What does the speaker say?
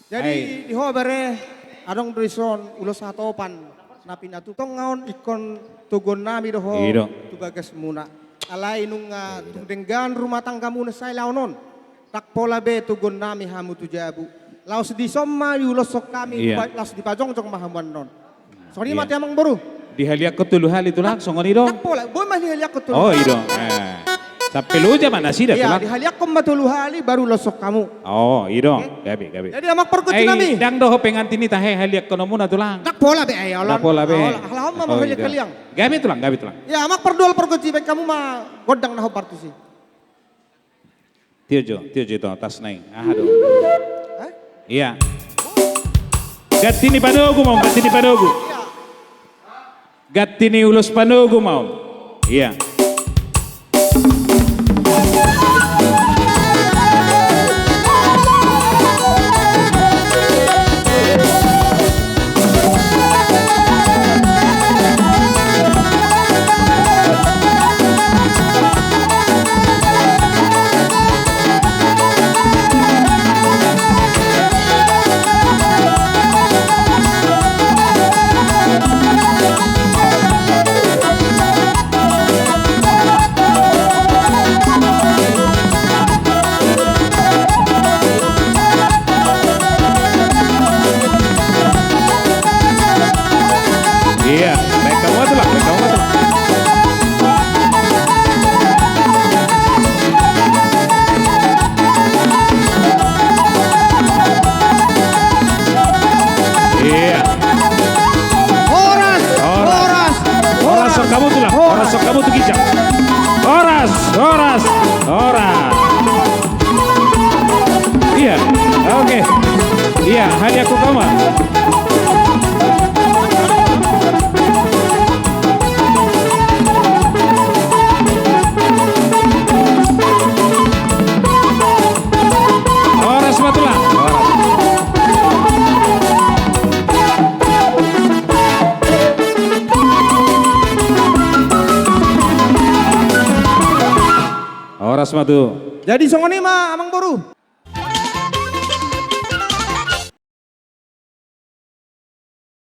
Jadi di hoa bare adong drison ulos hatopan napi natu tong ngaon ikon tugon nami doho tugagas muna. Alai nung tungdenggan rumah tangga muna say launon. Tak pola be tugon nami hamu tujabu. Laos di somma yulos sok kami laos di pajong jong mahamuan non. Soni mati amang baru. Di haliak ketulu hal itu langsung ngoni dong. Tak pola, boy mah di haliak ketulu. Oh iya dong. Sampai lu aja mana sih dah iya, di haliak kom matulu hali baru losok kamu. Oh iya dong. Gabi. Jadi amak perkuti nami. Dang doho pengantin ini tahe haliak kono muna tulang. Tak pola be ayo. Tak pola be. Halam mah haliak kaliang. Gabi tulang. Ya amak perdual perkuti be kamu mah godang naho partusi. Tio Jo itu tas naik. Aduh. Iya. Gatini panogu mau, gatini panogu. Gatini ulus panogu mau. Iya. Iya, baik kamu tuh lah. Iya. Horas sok kamu tuh lah. Horas sok kamu tuh kijang. Horas. Iya, oke. Iya, hanya aku kamu. Horas matu. Jadi songoni mah amang boru.